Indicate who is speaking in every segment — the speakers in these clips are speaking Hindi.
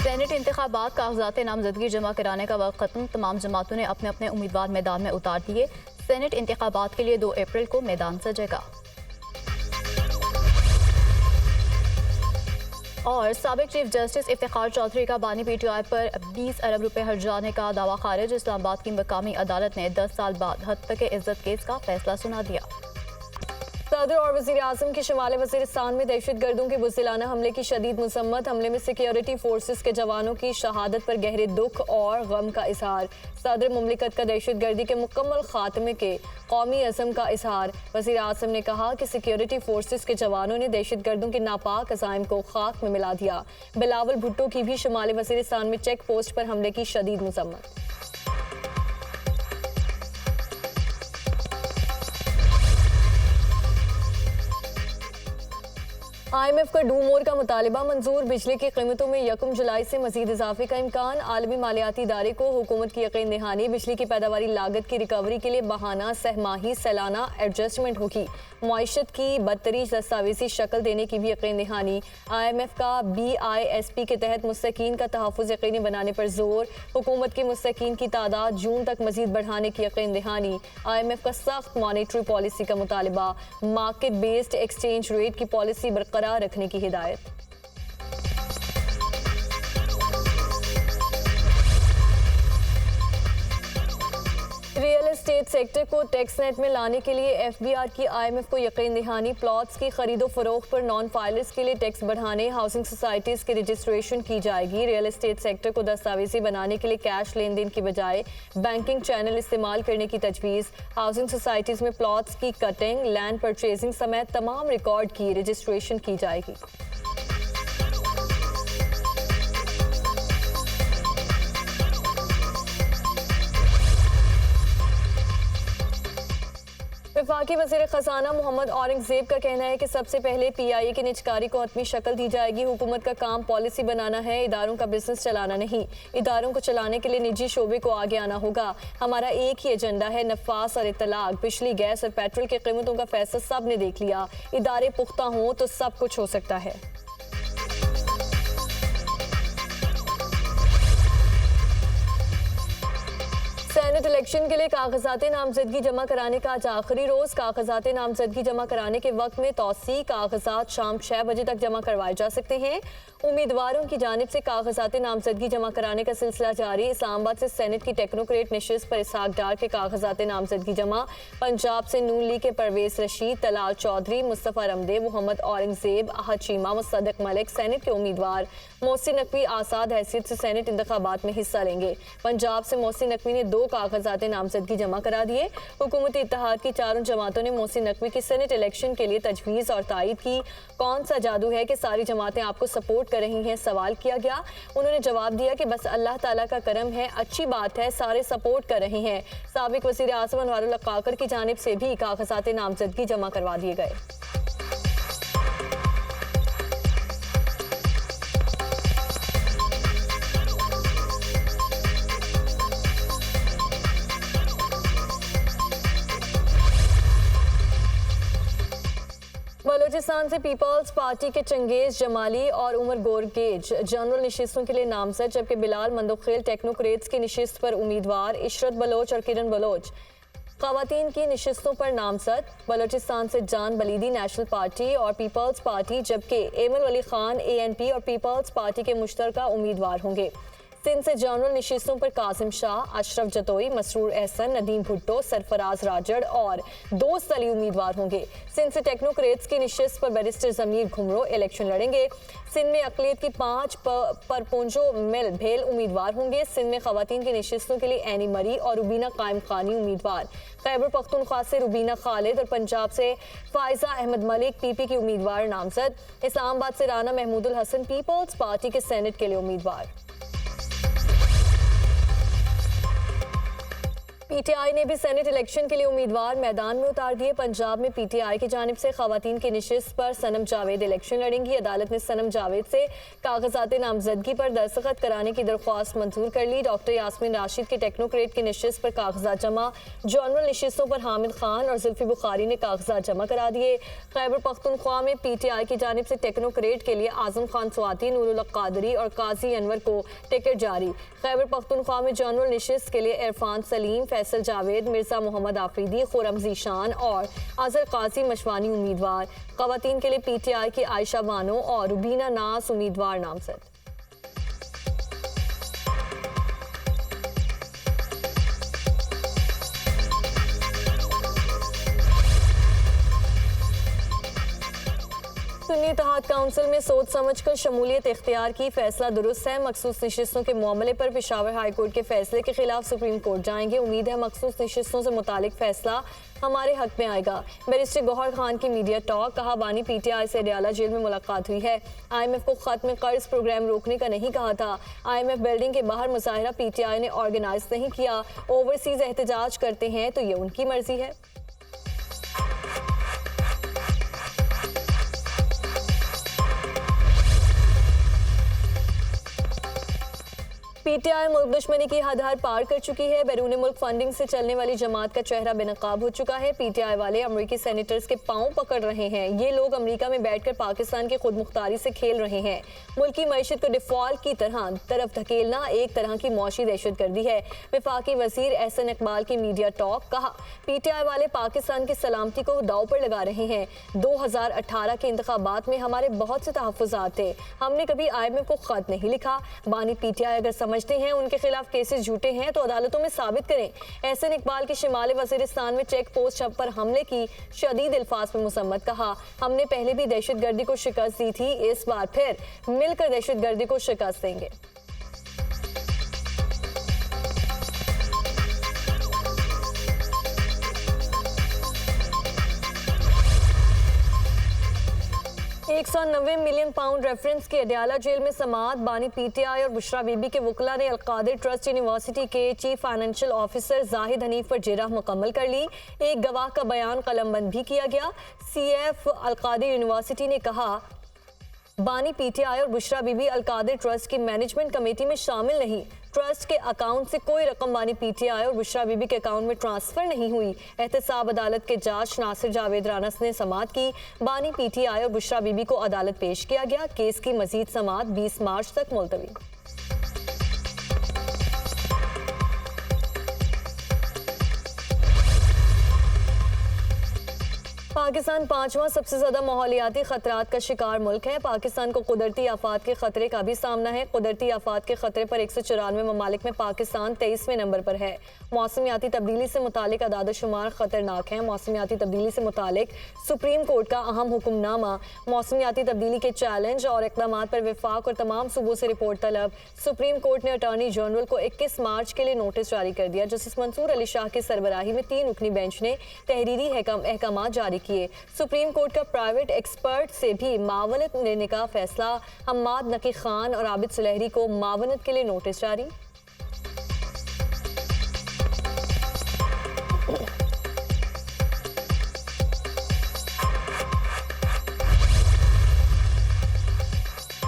Speaker 1: सेनेट इंतखाबात कागजात नामजदगी जमा कराने का वक्त खत्म। तमाम जमातों ने अपने अपने उम्मीदवार मैदान में उतार दिए। सेनेट इंतखाबात के लिए 2 अप्रैल को मैदान सजेगा। और साबिक चीफ जस्टिस इफ्तिखार चौधरी का बानी पीटीआई पर 20 अरब रुपए हर्जाने का दावा खारिज। इस्लामाबाद की मकामी अदालत ने 10 साल बाद हद तक इज्जत केस का फैसला सुना दिया।
Speaker 2: सदर और वज़ीर आज़म की शुमाल वज़ीरिस्तान में दहशतगर्दों के बुज़दिलाना हमले की शदीद मसम्मत। हमले में सिक्योरिटी फोर्सेस के जवानों की शहादत पर गहरे दुख और गम का इजहार। सदर मुमलिकत का दहशतगर्दी के मुकम्मल खात्मे के कौमी अज़म का इजहार। वज़ीर आज़म ने कहा कि सिक्योरिटी फोर्सेस के जवानों ने दहशतगर्दों के नापाक अज़ाइम को खाक में मिला दिया। बिलावल भुट्टो की भी शुमाल वज़ीरिस्तान में चेक पोस्ट पर हमले की शदीद मसम्मत। IMF का डू मोर का मुतालिबा मंजूर। बिजली की कीमतों में 1 जुलाई से मजीद इजाफे का इम्कान। आलमी मालियाती इदारे को हुकूमत की यकीन दहानी। बिजली की पैदावारी लागत की रिकवरी के लिए बहाना सहमाही सालाना एडजस्टमेंट होगी। मुआशत की बदतरीन दस्तावेजी शक्ल देने की भी यकीन दहानी। IMF का BISP के तहत मुस्तकीन का तहफ़्फ़ुज़ यकीनी बनाने पर जोर। हुकूमत की मुस्तकीन की तादाद जून तक मजीद बढ़ाने की यकीन दहानी। IMF का सख्त मॉनेटरी पॉलिसी का मुतालिबा। मार्केट बेस्ड एक्सचेंज रेट की पॉलिसी बरकरार रखने की हिदायत। रियल एस्टेट सेक्टर को टैक्स नेट में लाने के लिए FBR की IMF को यकीन दहानी। प्लॉट्स की खरीदो फरोख्त पर नॉन फाइलर्स के लिए टैक्स बढ़ाने। हाउसिंग सोसाइटीज़ की रजिस्ट्रेशन की जाएगी। रियल एस्टेट सेक्टर को दस्तावेजी बनाने के लिए कैश लेन देन की बजाय बैंकिंग चैनल इस्तेमाल करने की तजवीज़। हाउसिंग सोसाइटीज़ में प्लॉट्स की कटिंग, लैंड परचेजिंग समेत तमाम रिकॉर्ड की रजिस्ट्रेशन की जाएगी। वफाकी वज़ीर ख़ज़ाना मोहम्मद औरंगज़ेब का कहना है कि सबसे पहले PIA की निजकारी को हतमी शक्ल दी जाएगी। हुकूमत का काम पॉलिसी बनाना है, इदारों का बिजनेस चलाना नहीं। इदारों को चलाने के लिए निजी शोबे को आगे आना होगा। हमारा एक ही एजेंडा है, नफास और इत्तलाक, बिजली, गैस और पेट्रोल की कीमतों का फैसला सब ने देख लिया। इदारे पुख्ता हों तो सब कुछ हो सकता है। सेनेट इलेक्शन के लिए कागजात नामजदगी जमा कराने का आज आखिरी रोज। कागजात नामजदगी जमा कराने के वक्त में तौसी कागजात शाम 6 बजे तक जमा करवाए जा सकते हैं। उम्मीदवारों की जानिब से कागजात नामजदगी जमा कराने का सिलसिला जारी। इस्लामाबाद से सेनेट की टेक्नोक्रेट नशिस्त पर इसहाक डार के कागजात नामजदगी जमा। पंजाब से नून लीग के परवेज रशीद, तलाल चौधरी, मुस्तफ़ा रमदे, मोहम्मद औरंगज़ेब, अहद चीमा, मुसद्दक मलिक सेनेट के उम्मीदवार। मोहसिन नकवी आसाद हैसियत से सेनेट इंतखाबात में हिस्सा लेंगे। पंजाब से मोहसिन नकवी ने 2 कागजात नामजदगी जमा करा दिए। हुकूमती इत्तेहाद की 4 जमातों ने मोहसिन नकवी की सेनेट इलेक्शन के लिए तजवीज़ और तायद की। कौन सा जादू है कि सारी जमातें आपको सपोर्ट कर रही हैं, सवाल किया गया। उन्होंने जवाब दिया कि बस अल्लाह ताला का करम है, अच्छी बात है, सारे सपोर्ट कर रहे हैं। साबिक वज़ीर आज़म अनवारुल्लाह काकर की जानिब से भी कागजात नामजदगी जमा करवा दिए गए। बलोचिस्तान से पीपल्स पार्टी के चंगेज जमाली और उमर गोरगेज जनरल नशिस्तों के लिए नामजद, जबकि बिलाल मंदोखेल टेक्नोक्रेट्स की नशिस्त पर उम्मीदवार। इशरत बलोच और किरण बलोच ख़वातीन की नशिस्तों पर नामजद। बलोचिस्तान से जान बलीदी नेशनल पार्टी और पीपल्स पार्टी, जबकि एमल वली खान ANP और पीपल्स पार्टी के मुश्तरका उम्मीदवार होंगे। सिंध से जनरल नशिस्तों पर कासिम शाह, अशरफ जतोई, मसरूर एहसन, नदीम भुट्टो, सरफराज राजड़ और दोस्त अली उम्मीदवार होंगे। सिंध से टेक्नोक्रेट्स की नशिस्त पर बैरिस्टर ज़मीर घुमरो इलेक्शन लड़ेंगे। सिंध में अक़लियत की 5 परपोंजो मिल भेल उम्मीदवार होंगे। सिंध में ख़वातीन की नशिस्तों के लिए एनी मरी और रुबीना कायम खानी उम्मीदवार। खैबर पख्तूनख्वा से रुबीना खालिद और पंजाब से फायजा अहमद मलिक PP की उम्मीदवार नामजद। इस्लामाबाद से राना महमूदुल हसन पीपल्स पार्टी के सेनेट के लिए उम्मीदवार। पीटीआई ने भी सेनेट इलेक्शन के लिए उम्मीदवार मैदान में उतार दिए। पंजाब में पीटीआई की जानिब से खवातीन की निशिस्त पर सनम जावेद इलेक्शन लड़ेंगी। अदालत ने सनम जावेद से कागजात नामजदगी पर दस्तखत कराने की दरख्वास्त मंजूर कर ली। डॉक्टर यास्मीन राशिद के टेक्नोक्रेट की निशिस्त पर कागजात जमा। जनरल निशिस्तों पर हामिद खान और जुल्फी बुखारी ने कागजात जमा करा दिए। खैबर पख्तूनख्वा में पीटीआई की जानिब से टेक्नोक्रेट के लिए आजम खान स्वाति, नूरुल हक कादरी और काजी अनवर को टिकट जारी। खैबर पख्तूनख्वा में जनरल निशिस्त के लिए इरफान सलीम, फैसल जावेद, मिर्जा मोहम्मद आफरीदी, खुरम जीशान और अजहर काजी मशवानी उम्मीदवार। खवातीन के लिए पीटीआई की आयशा बानो और रुबीना नास उम्मीदवार नामजद। सुन्नी इत्तेहाद काउंसिल में सोच समझकर शमूलियत इख्तियार की, फैसला दुरुस्त है। मखसूस निशिस्तों के मामले पर पेशावर हाई कोर्ट के फैसले के खिलाफ सुप्रीम कोर्ट जाएंगे। उम्मीद है मखसूस निशिस्तों से मुतालिक फैसला हमारे हक में आएगा। बैरिस्टर गौहर खान की मीडिया टॉक, कहा बानी पीटीआई से अडयाला जेल में मुलाकात हुई है। IMF को खत में कर्ज प्रोग्राम रोकने का नहीं कहा था। IMF बिल्डिंग के बाहर मुजाहिरा पीटीआई ने ऑर्गेनाइज नहीं किया। ओवरसीज एहतजाज करते हैं तो ये उनकी मर्जी है। पीटीआई मुल्क दुश्मनी की हद पार कर चुकी है। बैरून मुल्क फंडिंग से चलने वाली जमात का चेहरा बेनकाब हो चुका है। पीटीआई वाले अमरीकी सेनेटर्स के पांव पकड़ रहे हैं। ये लोग अमेरिका में बैठकर पाकिस्तान की खुद मुख्तारी से खेल रहे हैं। मुल्क की मईशत को डिफॉल्ट की तरफ धकेलना एक तरह की मौशी दहशतगर्दी है। वफाकी वजीर एहसन इकबाल की मीडिया टॉक, कहा पीटीआई वाले पाकिस्तान की सलामती को दाव पर लगा रहे हैं। 2018 के इंतखाबात में हमारे बहुत से तहफ्फुज़ात थे। हमने कभी IMF को खत नहीं लिखा। बानी पीटीआई अगर समझते हैं उनके खिलाफ केसेस झूठे हैं तो अदालतों में साबित करें। एहसन इकबाल के शिमाली वजीरिस्तान में चेक पोस्ट पर हमले की शदीद अल्फाज में मुसम्मत, कहा हमने पहले भी दहशतगर्दी को शिकस्त दी थी, इस बार फिर मिलकर दहशतगर्दी को शिकस्त देंगे। £190 मिलियन रेफरेंस की अडयाला जेल में समाअत। बानी पीटीआई और बुशरा बीबी के वकला ने अलकादिर ट्रस्ट यूनिवर्सिटी के chief financial officer Zahid Hanif पर जिरह मुकम्मल कर ली। एक गवाह का बयान कलमबंद भी किया गया। CF अलकादिर यूनिवर्सिटी ने कहा बानी पीटीआई और बुशरा बीबी अलकादिर ट्रस्ट की मैनेजमेंट कमेटी में शामिल नहीं। ट्रस्ट के अकाउंट से कोई रकम बानी पीटीआई और बुशरा बीबी के अकाउंट में ट्रांसफर नहीं हुई। एहतसाब अदालत के जज नासिर जावेद रानस ने समाअत की। बानी पीटीआई और बुशरा बीबी को अदालत पेश किया गया। केस की मजीद समाअत 20 मार्च तक मुलतवी। पाकिस्तान 5वां सबसे ज्यादा माहौलियाती खतरात का शिकार मुल्क है। पाकिस्तान को कुदरती आफात के खतरे का भी सामना है। कुदरती आफात के खतरे पर 194 ममालिक में पाकिस्तान 23वें नंबर पर है। मौसमियाती तब्दीली से मुतालिक अदाद-ओ-शुमार खतरनाक है। मौसमियाती तब्दीली से मुतालिक सुप्रीम कोर्ट का अहम हुक्मनामा, मौसमियाती तब्दीली के चैलेंज और इक़दामात पर वफाक और तमाम सूबों से रिपोर्ट तलब। सुप्रीम कोर्ट ने अटॉर्नी जनरल को 21 मार्च के लिए नोटिस जारी कर दिया। जस्टिस मंसूर अली शाह की सरबराही में 3 रुकनी बेंच ने तहरीरी अहकाम जारी किए। सुप्रीम कोर्ट का प्राइवेट एक्सपर्ट से भी मावनत लेने का फैसला। हम्माद नकी खान और आबिद सुलहरी को मावनत के लिए नोटिस जारी।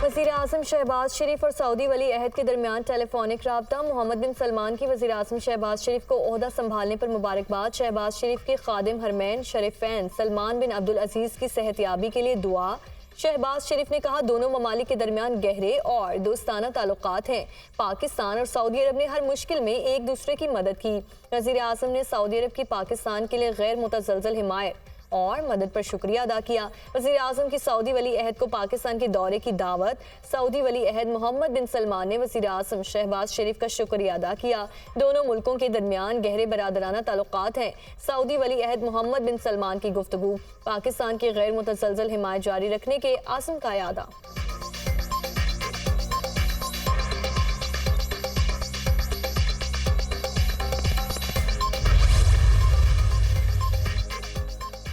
Speaker 2: वज़ीर आज़म शहबाज शरीफ और सऊदी वली अहद के दरमियान टेलीफोनिक राब्ता। मोहम्मद बिन सलमान की वज़ीर आज़म शहबाज शरीफ को ओहदा संभालने पर मुबारकबाद। शहबाज शरीफ के खादिम हरमैन शरीफैन सलमान बिन अब्दुल अजीज़ की सेहतयाबी के लिए दुआ। शहबाज शरीफ ने कहा दोनों ममालिक के दरमियान गहरे और दोस्ताना ताल्लुकात हैं। पाकिस्तान और सऊदी अरब ने हर मुश्किल में एक दूसरे की मदद की। वज़ीर आज़म ने सऊदी अरब की पाकिस्तान के लिए गैर मुतज़लज़ल हिमायत और मदद पर शुक्रिया अदा किया। वज़ीर आज़म की सऊदी वली अहद को पाकिस्तान के दौरे की दावत। सऊदी वली अहद मोहम्मद बिन सलमान ने वज़ीर आज़म शहबाज शरीफ का शुक्रिया अदा किया। दोनों मुल्कों के दरमियान गहरे बरादराना ताल्लुकात हैं। सऊदी वली अहद मोहम्मद बिन सलमान की गुफ्तगू। पाकिस्तान की गैर मुतज़लज़ल हिमायत जारी रखने के आज़म का यादा।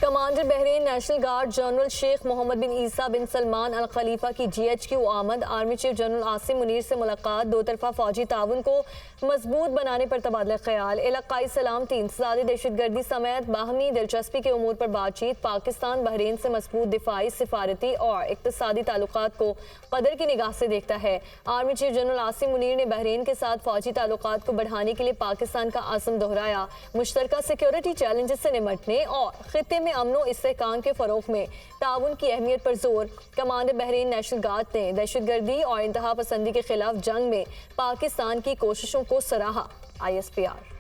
Speaker 2: Commander Bahrain national guard general Sheikh Mohammed bin Isa bin Salman Al Khalifa की GHQ आमद, army chief general Asim Munir से मुलाकात, दो तरफा फौजी ताउन को मजबूत बनाने पर तबादला ख्याल, इलाकाई सलामती, इंसदादी दहशतगर्दी समेत बाहमी दिलचस्पी के उमूर पर बातचीत, पाकिस्तान बहरीन से मजबूत दिफाई, सिफारती और इक्तसादी ताल्लुकात को कदर की निगाह से देखता है। Army chief general Asim Munir ने बहरीन के साथ फौजी ताल्लुकात को बढ़ाने के लिए पाकिस्तान का आज़म दोहराया, मुश्तरका सिक्योरिटी चैलेंजेस से निमटने और खित्ते में अमनो इस्तेहकाम के फरोग में ताउन की अहमियत पर जोर। कमांडर बहरीन नेशनल गार्ड ने दहशतगर्दी और इंतहा पसंदी के खिलाफ जंग में पाकिस्तान की कोशिशों को सराहा। ISPR